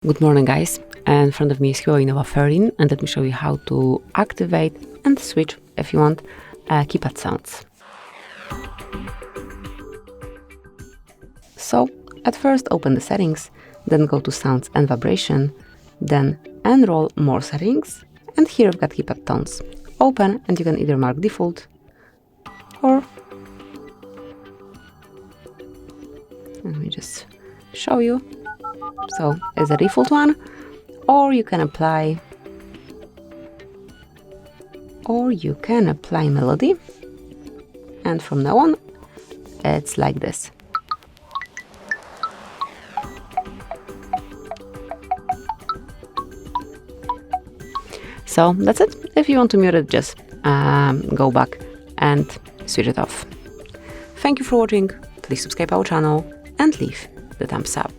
Good morning, guys. In front of me is HUAWEI Nova 13, and let me show you how to activate and switch, if you want, keypad sounds. So, at first open the settings, then go to sounds and vibration, then enroll more settings, and here we've got keypad tones. Open, and you can either mark default, or let me just show you. So, it's a default one, or you can apply melody, and from now on it's like this. So that's it. If you want to mute it, just go back and switch it off. Thank you for watching. Please subscribe our channel and leave the thumbs up.